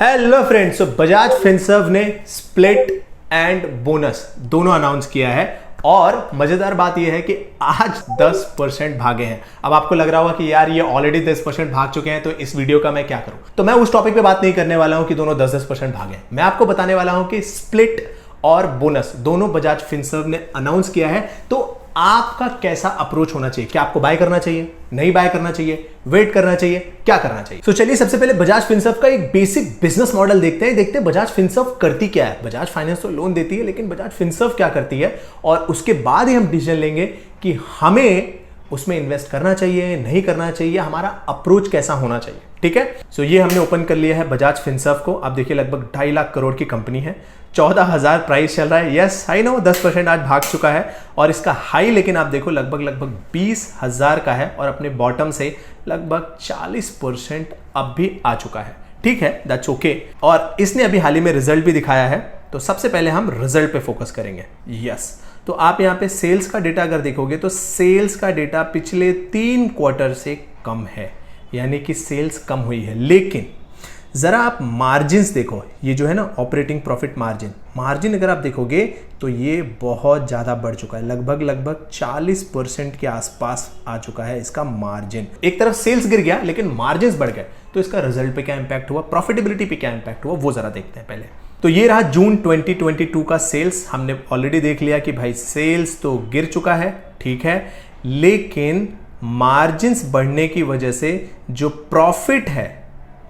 Hello friends, तो Bajaj Finserv ने split and bonus दोनों अनाउंस किया है और मजेदार बात यह है कि आज 10% भागे हैं। अब आपको लग रहा होगा कि यार ये ऑलरेडी 10% भाग चुके हैं, तो इस वीडियो का मैं क्या करूं। तो मैं उस टॉपिक पे बात नहीं करने वाला हूं कि दोनों 10% भागे हैं। मैं आपको बताने वाला हूं कि स्प्लिट और बोनस दोनों बजाज फिनसर्व ने अनाउंस किया है। तो आपका कैसा अप्रोच होना चाहिए? क्या आपको बाय करना चाहिए, नहीं बाय करना चाहिए, वेट करना चाहिए, क्या करना चाहिए? तो चलिए सबसे पहले बजाज फिनसर्व का एक बेसिक बिजनेस मॉडल देखते हैं बजाज फिनसर्व करती क्या है। बजाज फाइनेंस तो लोन देती है, लेकिन बजाज फिनसर्व क्या करती है, और उसके बाद ही हम डिसीजन लेंगे कि हमें उसमें इन्वेस्ट करना चाहिए, नहीं करना चाहिए, हमारा अप्रोच कैसा होना चाहिए। ठीक है, सो ये हमने ओपन कर लिया है बजाज फिनसर्व को। आप देखिए लगभग 2.5 लाख करोड़ की कंपनी है, 14,000 प्राइस चल रहा है। यस आई नो 10% आज भाग चुका है, और इसका हाई लेकिन आप देखो लगभग 20,000 का है, और अपने बॉटम से लगभग 40% अब भी आ चुका है। ठीक है, दैट्स ओके। और इसने अभी हाल ही में रिजल्ट भी दिखाया है, तो सबसे पहले हम रिजल्ट पे फोकस करेंगे। यस, तो आप यहाँ पे सेल्स का डेटा अगर देखोगे तो सेल्स का डेटा पिछले 3 क्वार्टर से कम है, यानी कि सेल्स कम हुई है। लेकिन जरा आप मार्जिन्स देखो, ये जो है ना ऑपरेटिंग प्रॉफिट मार्जिन अगर आप देखोगे तो ये बहुत ज़्यादा बढ़ चुका है, लगभग 40% के आसपास आ चुका है इसका मार्जिन। एक तरफ सेल्स गिर गया लेकिन मार्जिन्स बढ़ गए, तो इसका रिजल्ट पे क्या इंपैक्ट हुआ, प्रॉफिटेबिलिटी पे क्या इंपैक्ट हुआ, वो जरा देखते हैं पहले। तो ये रहा जून 2022 का सेल्स। हमने ऑलरेडी देख लिया कि भाई सेल्स तो गिर चुका है, ठीक है, लेकिन मार्जिन्स बढ़ने की वजह से जो प्रॉफिट है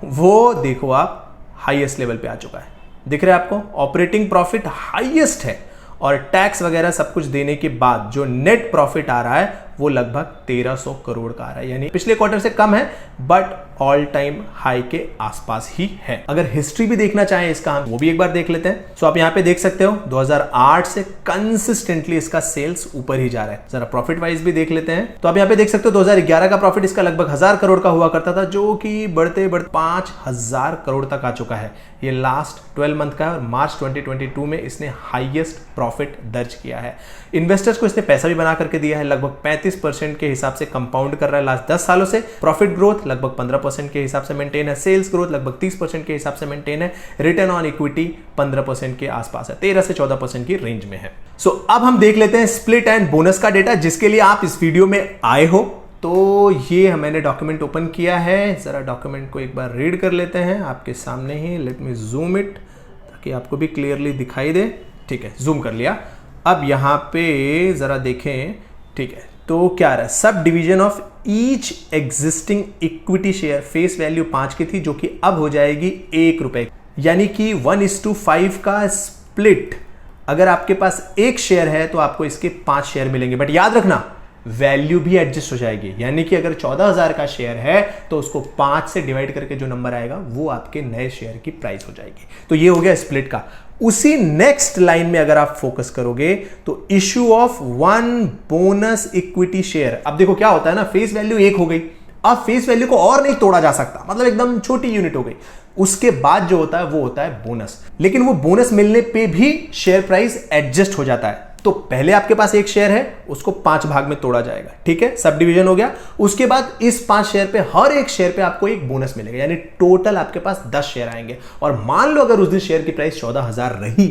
वो देखो आप हाईएस्ट लेवल पे आ चुका है। दिख रहा है आपको, ऑपरेटिंग प्रॉफिट हाईएस्ट है, और टैक्स वगैरह सब कुछ देने के बाद जो नेट प्रॉफिट आ रहा है वो लगभग 1300 करोड़ का आ रहा है, यानी पिछले क्वार्टर से कम है बट ऑल टाइम हाई के आसपास ही है। अगर हिस्ट्री भी देखना चाहें इसका, हम वो भी एक बार देख लेते हैं। सो आप यहां पे देख सकते हो 2008 से कंसिस्टेंटली इसका सेल्स ऊपर ही जा रहा है। जरा प्रॉफिट वाइज भी देख लेते हैं, तो आप यहां पे देख सकते हो 2011 का प्रॉफिट इसका लगभग 1000 करोड़ का हुआ करता था, जो कि बढ़ते 5000 करोड़ तक आ चुका है। ये लास्ट 12 मंथ का है, और मार्च 2022 में इसने हाईएस्ट प्रॉफिट दर्ज किया है। इन्वेस्टर्स को इसने पैसा भी बना करके दिया है, लगभग 35% के हिसाब से कंपाउंड कर रहा है लास्ट 10 सालों से। प्रॉफिट ग्रोथ लगभग 15% के हिसाब से मेंटेन है, सेल्स ग्रोथ लगभग 30% के हिसाब से मेंटेन है, रिटर्न ऑन इक्विटी 15% के आसपास है, 13 से 14% की रेंज में है। सो अब हम देख लेते हैं स्प्लिट एंड बोनस का डेटा, जिसके लिए आप इस वीडियो में आए हो। तो ये मैंने डॉक्यूमेंट ओपन किया है, जरा डॉक्यूमेंट को एक बार रीड कर लेते हैं आपके सामने ही। लेट मी जूम इट ताकि आपको भी क्लियरली दिखाई दे। ठीक है, जूम कर लिया। अब यहाँ पे जरा देखें, ठीक है, तो क्या रहा, sub division of each existing equity share face value 5 की थी, जो कि अब हो जाएगी 1 रुपए, यानी कि 1:5 का स्प्लिट। अगर आपके पास 1 शेयर है तो आपको इसके 5 शेयर मिलेंगे, बट याद रखना वैल्यू भी एडजस्ट हो जाएगी, यानी कि अगर 14,000 का शेयर है तो उसको 5 से डिवाइड करके जो नंबर आएगा वो आपके नए शेयर की प्राइस हो जाएगी। तो ये हो गया स्प्लिट का। उसी नेक्स्ट लाइन में अगर आप फोकस करोगे तो issue of 1 bonus equity share. अब देखो क्या होता है ना, फेस वैल्यू 1 हो गई, अब फेस वैल्यू को और नहीं तोड़ा जा सकता, मतलब एकदम छोटी यूनिट हो गई। उसके बाद जो होता है वो होता है बोनस, लेकिन वो बोनस मिलने पे भी शेयर प्राइस एडजस्ट हो जाता है। तो पहले आपके पास 1 शेयर है, उसको 5 भाग में तोड़ा जाएगा, ठीक है, सब डिवीजन हो गया। उसके बाद इस 5 शेयर पे हर एक शेयर पे आपको एक बोनस मिलेगा, यानी टोटल आपके पास 10 शेयर आएंगे। और मान लो अगर उस दिन शेयर की प्राइस 14,000 रही,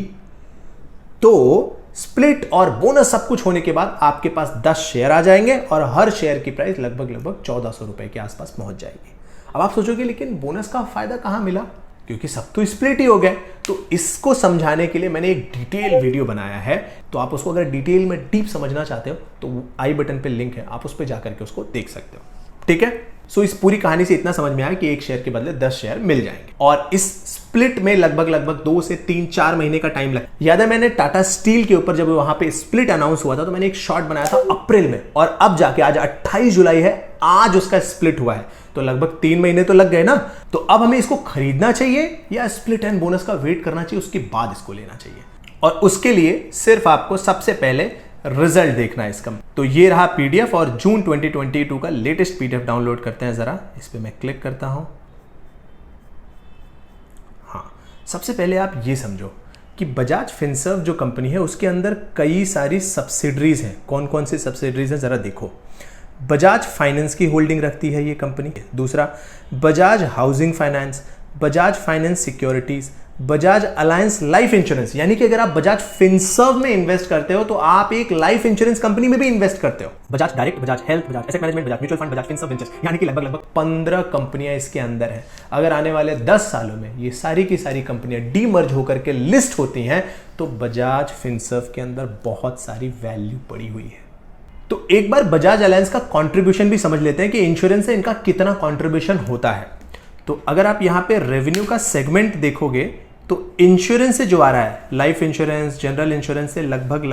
तो स्प्लिट और बोनस सब कुछ होने के बाद आपके पास 10 शेयर आ जाएंगे, और हर शेयर की प्राइस लगभग 1400 रुपए के आसपास पहुंच जाएगी। अब आप सोचोगे लेकिन बोनस का फायदा कहां मिला, क्योंकि सब तो स्प्लिट ही हो गए। तो इसको समझाने के लिए मैंने एक डिटेल वीडियो बनाया है, तो आप उसको अगर डिटेल में डीप समझना चाहते हो तो आई बटन पे लिंक है, आप उस पर जाकर के उसको देख सकते हो। ठीक है, सो इस पूरी कहानी से इतना समझ में आया कि 1 शेयर के बदले 10 शेयर मिल जाएंगे, और इस स्प्लिट में लगभग 2 से 3-4 महीने का टाइम लगा। याद है मैंने टाटा स्टील के ऊपर जब वहां पे स्प्लिट अनाउंस हुआ था तो मैंने एक शॉर्ट बनाया था अप्रैल में, और अब जाके आज 28 जुलाई है, आज उसका स्प्लिट हुआ है, तो लगभग 3 महीने तो लग गए ना। तो अब हमें इसको खरीदना चाहिए या स्प्लिट एंड बोनस का वेट करना चाहिए, उसके बाद इसको लेना चाहिए? और उसके लिए सिर्फ आपको सबसे पहले रिजल्ट देखना है इसका। तो ये रहा पीडीएफ, और जून 2022 का लेटेस्ट पीडीएफ डाउनलोड करते हैं। जरा इस पे मैं क्लिक करता हूं। हाँ, सबसे पहले आप ये समझो कि बजाज फिनसर्व जो कंपनी है उसके अंदर कई सारी सब्सिडरीज हैं। कौन कौन सी सब्सिडरीज हैं जरा देखो। बजाज फाइनेंस की होल्डिंग रखती है ये कंपनी। दूसरा, Bajaj housing finance, Bajaj finance securities, Bajaj alliance life insurance, यानी कि अगर आप बजाज फिनसर्व में इन्वेस्ट करते हो तो आप एक लाइफ इंश्योरेंस कंपनी में भी इन्वेस्ट करते हो। Bajaj direct, Bajaj health, Bajaj asset management, Bajaj mutual fund, Bajaj Finserv ventures, यानी कि लगभग 15 कंपनियां इसके अंदर हैं। अगर आने वाले 10 सालों में ये सारी की सारी कंपनियां डीमर्ज होकर के लिस्ट होती हैं तो बजाज फिनसर्व के अंदर बहुत सारी वैल्यू पड़ी हुई है। तो एक बार बजाज अलायंस का कंट्रीब्यूशन भी समझ लेते हैं कि इंश्योरेंस से इनका कितना कंट्रीब्यूशन होता है। तो अगर आप यहां पे रेवेन्यू का सेगमेंट देखोगे तो इंश्योरेंस से जो आ रहा है, लाइफ इंश्योरेंस, जनरल इंश्योरेंस से लगभग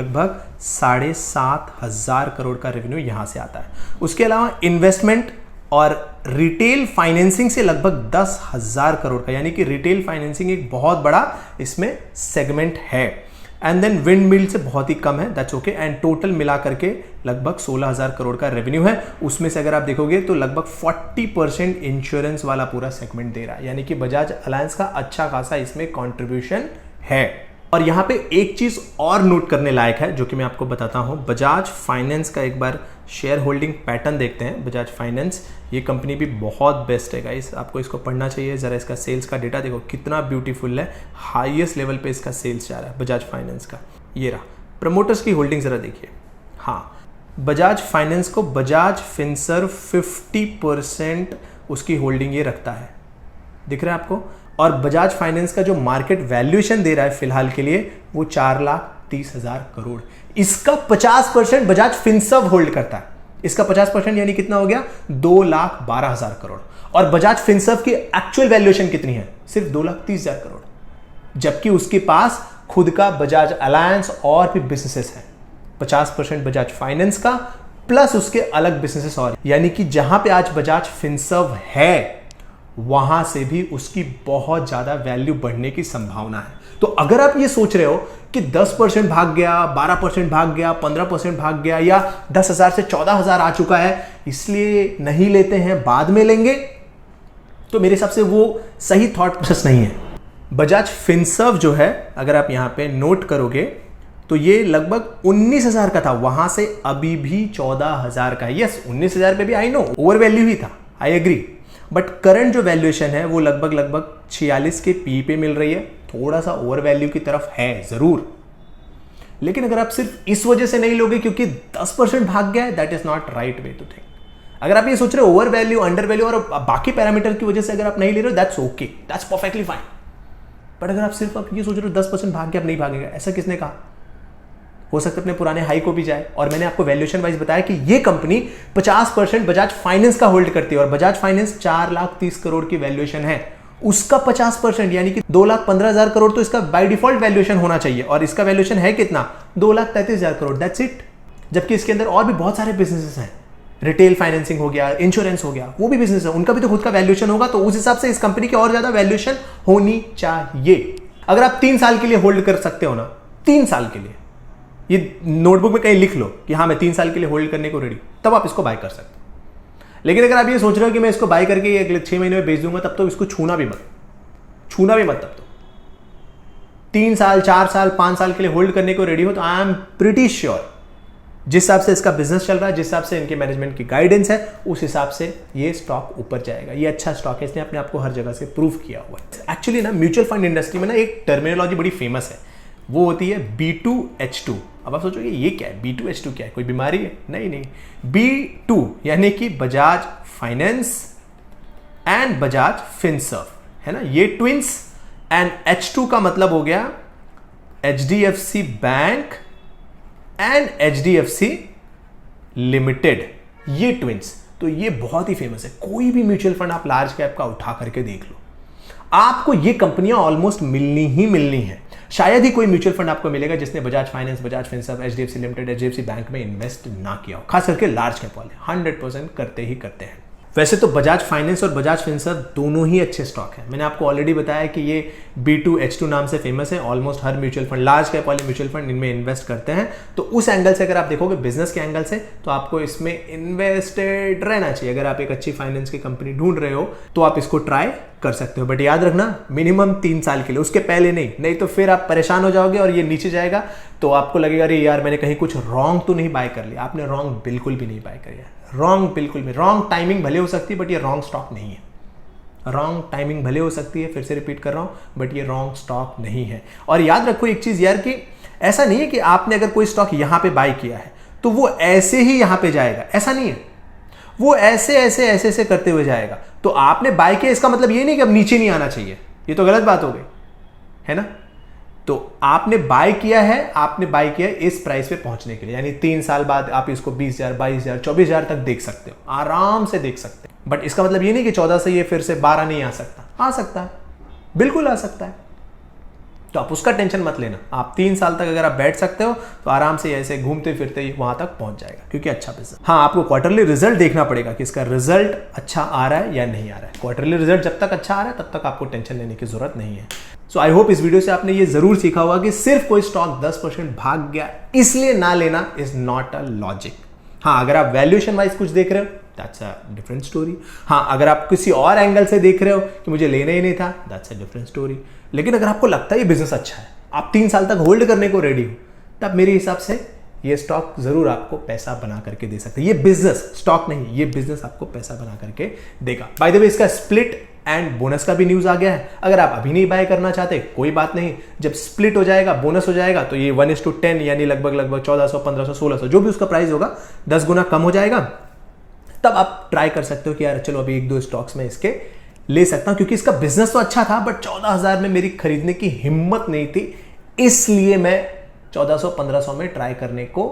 7,500 करोड़ का रेवेन्यू यहां से आता है। उसके अलावा इन्वेस्टमेंट और रिटेल फाइनेंसिंग से लगभग 10,000 करोड़ का, यानी कि रिटेल फाइनेंसिंग एक बहुत बड़ा इसमें सेगमेंट है। एंड देन विंड मिल से बहुत ही कम है, दैट्स ओके। एंड टोटल मिला करके लगभग 16,000 करोड़ का रेवेन्यू है। उसमें से अगर आप देखोगे तो लगभग 40% इंश्योरेंस वाला पूरा सेगमेंट दे रहा है, यानी कि बजाज अलायंस का अच्छा खासा इसमें कंट्रीब्यूशन है। और यहां पे एक चीज और नोट करने लायक है जो कि मैं आपको बताता हूं। बजाज फाइनेंस का एक बार शेयर होल्डिंग पैटर्न देखते हैं। बजाज फाइनेंस ये कंपनी भी बहुत बेस्ट है गाइस, आपको इसको पढ़ना चाहिए। जरा इसका सेल्स का डेटा देखो कितना ब्यूटीफुल है, हाईएस्ट लेवल पे इसका सेल्स जा रहा है बजाज फाइनेंस का। ये रहा प्रमोटर्स की होल्डिंग, जरा देखिए। हाँ, बजाज फाइनेंस को बजाज फिनसर्व 50% उसकी होल्डिंग ये रखता है, दिख रहा है आपको। और बजाज फाइनेंस का जो मार्केट वैल्यूएशन दे रहा है फिलहाल के लिए वो 4,30,000 करोड़। इसका 50% बजाज फिनसर्व होल्ड करता है। इसका 50% यानी कितना हो गया, 2,12,000 करोड़। और बजाज फिनसर्व की एक्चुअल वैल्यूएशन कितनी है, सिर्फ 2,30,000 करोड़, जबकि उसके पास खुद का बजाज अलायंस और भी बिजनेसेस हैं। 50% बजाज फाइनेंस का प्लस उसके अलग बिजनेसेस और, यानी कि जहां पे आज बजाज फिनसर्व है वहां से भी उसकी बहुत ज्यादा वैल्यू बढ़ने की संभावना है। तो अगर आप ये सोच रहे हो कि 10% भाग गया, 12% भाग गया, 15% भाग गया, या 10,000 से 14,000 आ चुका है इसलिए नहीं लेते हैं, बाद में लेंगे, तो मेरे हिसाब से वो सही थॉट प्रोसेस नहीं है। बजाज फिनसर्व जो है, अगर आप यहां पे नोट करोगे तो ये लगभग 19,000 का था, वहां से अभी भी 14,000 का है। यस, 19,000 पे भी आई नो ओवर वैल्यू ही था, आई एग्री, बट करंट जो वैल्यूएशन है वो लगभग 46 के पी पे मिल रही है। थोड़ा सा ओवर वैल्यू की तरफ है जरूर, लेकिन अगर आप सिर्फ इस वजह से नहीं लोगे क्योंकि 10% भाग गया है, that is not right way to think. अगर आप ये सोच रहे हो ओवर वैल्यू, अंडर वैल्यू और बाकी पैरामीटर की वजह से अगर आप नहीं ले रहे हो, that's okay, that's perfectly fine. But अगर आप सिर्फ आप ये सोच रहे हो 10% भाग गया अब नहीं भागेगा, ऐसा किसने कहा? हो सकता है अपने पुराने हाई को भी जाए। और मैंने आपको वैल्यूएशन वाइज बताया कि ये कंपनी 50% बजाज फाइनेंस का होल्ड करती है और बजाज फाइनेंस 4,30,000 करोड़ की वैल्यूएशन है। उसका 50% यानी कि 2,15,000 करोड़ तो इसका बाय डिफॉल्ट वैल्यूएशन होना चाहिए, और इसका वैल्यूएशन है कितना, 2,33,000 करोड़, दैट्स इट। जबकि इसके अंदर और भी बहुत सारे बिजनेसेस हैं, रिटेल फाइनेंसिंग हो गया, इंश्योरेंस हो गया, वो भी बिजनेस है, उनका भी तो खुद का वैल्यूएशन होगा। तो उस हिसाब से इस कंपनी की और ज्यादा वैल्यूएशन होनी चाहिए। अगर आप 3 साल के लिए होल्ड कर सकते हो ना, 3 साल के लिए, ये नोटबुक में कहीं लिख लो कि हाँ मैं 3 साल के लिए होल्ड करने को रेडी, तब आप इसको बाय कर सकते हो। लेकिन अगर आप ये सोच रहे हो कि मैं इसको बाय करके अगले 6 महीने में बेच दूंगा, तब तो इसको छूना भी मत तब तो। 3 साल, 4 साल, 5 साल के लिए होल्ड करने को रेडी हो तो आई एम प्रीटी श्योर जिस हिसाब से इसका बिजनेस चल रहा है, जिस हिसाब से इनके मैनेजमेंट की गाइडेंस है, उस हिसाब से ये स्टॉक ऊपर जाएगा। ये अच्छा स्टॉक है, इसने अपने आप को हर जगह से प्रूव किया हुआ है। एक्चुअली ना म्यूचुअल फंड इंडस्ट्री में ना एक टर्मिनोलॉजी बड़ी फेमस है, वो होती है B2H2। अब आप सोचोगे ये क्या है, B2H2 क्या है, कोई बीमारी है? नहीं, B2 यानी कि Bajaj finance and Bajaj Finserv, है ना, ये ट्विंस। एंड H2 का मतलब हो गया HDFC bank and HDFC limited, ये ट्विंस। तो ये बहुत ही फेमस है। कोई भी म्यूचुअल फंड आप लार्ज कैप का उठा करके देख लो, आपको ये कंपनियां ऑलमोस्ट मिलनी है। शायद ही कोई म्यूचुअल फंड आपको मिलेगा जिसने Bajaj finance, Bajaj Finserv, HDFC limited, HDFC bank में इन्वेस्ट ना किया हो। खास करके लार्ज कैप वाले 100% करते हैं। वैसे तो बजाज फाइनेंस और बजाज फिनसर्व दोनों ही अच्छे स्टॉक हैं। मैंने आपको ऑलरेडी बताया कि ये B2H2 नाम से फेमस है। ऑलमोस्ट हर म्यूचुअल फंड, लार्ज कैप वाले म्यूचुअल फंड इनमें इन्वेस्ट करते हैं। तो उस एंगल से अगर आप देखोगे, बिजनेस के एंगल से, तो आपको इसमें इन्वेस्टेड रहना चाहिए। अगर आप एक अच्छी फाइनेंस की कंपनी ढूंढ रहे हो तो आप इसको ट्राई कर सकते हो, बट याद रखना मिनिमम 3 साल के लिए, उसके पहले नहीं तो फिर आप परेशान हो जाओगे और ये नीचे जाएगा तो आपको लगेगा अरे यार मैंने कहीं कुछ रॉन्ग तो नहीं बाय कर लिया। आपने रॉन्ग बिल्कुल भी नहीं बाय कर लिया, रॉन्ग बिल्कुल भी। रॉन्ग टाइमिंग भले हो सकती है बट ये रॉन्ग स्टॉक नहीं है। रॉन्ग टाइमिंग भले हो सकती है, फिर से रिपीट कर रहा हूं, बट ये रॉन्ग स्टॉक नहीं है। और याद रखो एक चीज यार, कि ऐसा नहीं है कि आपने अगर कोई स्टॉक यहां पे बाय किया है तो वो ऐसे ही यहां पे जाएगा, ऐसा नहीं है। वो ऐसे ऐसे ऐसे ऐसे करते हुए जाएगा। तो आपने बाय किया, इसका मतलब ये नहीं कि अब नीचे नहीं आना चाहिए, ये तो गलत बात हो गई है ना। तो आपने बाय किया है, आपने बाय किया है इस प्राइस पे पहुंचने के लिए, यानी 3 साल बाद आप इसको 20,000, 22,000, 24,000 तक देख सकते हो, आराम से देख सकते हो। बट इसका मतलब ये नहीं कि 14 से ये फिर से 12 नहीं आ सकता, आ सकता है, बिल्कुल आ सकता है। तो आप उसका टेंशन मत लेना। आप 3 साल तक अगर आप बैठ सकते हो तो आराम से ऐसे घूमते फिरते ही वहां तक पहुंच जाएगा, क्योंकि अच्छा बिजनेस। हाँ, आपको क्वार्टरली रिजल्ट देखना पड़ेगा कि इसका रिजल्ट अच्छा आ रहा है या नहीं आ रहा है। क्वार्टरली रिजल्ट जब तक अच्छा आ रहा है तब तक आपको टेंशन लेने की जरूरत नहीं है। सो आई होप इस वीडियो से आपने ये जरूर सीखा होगा कि सिर्फ कोई स्टॉक 10% भाग गया इसलिए ना लेना इज नॉट अ लॉजिक। हाँ, अगर आप वैल्यूएशन वाइज कुछ देख रहे हो, दैट्स अ डिफरेंट स्टोरी। हाँ, अगर आप किसी और एंगल से देख रहे हो कि मुझे लेना ही नहीं था, दैट्स अ डिफरेंट स्टोरी। लेकिन अगर आपको लगता है ये बिजनेस अच्छा है, आप 3 साल तक होल्ड करने को रेडी हो, तब मेरे हिसाब से ये स्टॉक जरूर आपको पैसा बना करके दे सकता है। ये बिजनेस, स्टॉक नहीं, ये बिजनेस आपको पैसा बना करके देगा। बाय द वे, इसका स्प्लिट एंड बोनस का भी न्यूज आ गया है। अगर आप अभी नहीं बाय करना चाहते, कोई बात नहीं, जब स्प्लिट हो जाएगा, बोनस हो जाएगा, तो ये 1:10 यानी लगभग 1400, 1500, 1600 जो भी उसका प्राइस होगा 10 गुना कम हो जाएगा। तब आप ट्राई कर सकते हो कि यार चलो अभी 1-2 स्टॉक्स में इसके ले सकता हूं, क्योंकि इसका बिजनेस तो अच्छा था, बट 14,000 में मेरी खरीदने की हिम्मत नहीं थी, इसलिए मैं 1400-1500 में ट्राई करने को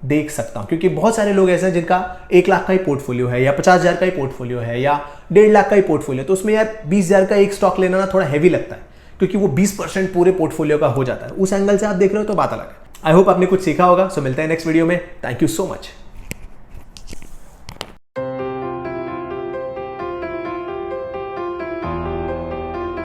देख सकता हूं। क्योंकि बहुत सारे लोग ऐसे हैं जिनका 1 लाख का ही पोर्टफोलियो है, या 50,000 का ही पोर्टफोलियो है, या 1.5 लाख का ही पोर्टफोलियो, तो उसमें यार 20,000 का एक स्टॉक लेना ना थोड़ा हैवी लगता है, क्योंकि वो 20% पूरे पोर्टफोलियो का हो जाता है। उस एंगल से आप देख रहे हो तो बात अलग है। आई होप आपने कुछ सीखा होगा। सो मिलते हैं नेक्स्ट वीडियो में। Thank you so much.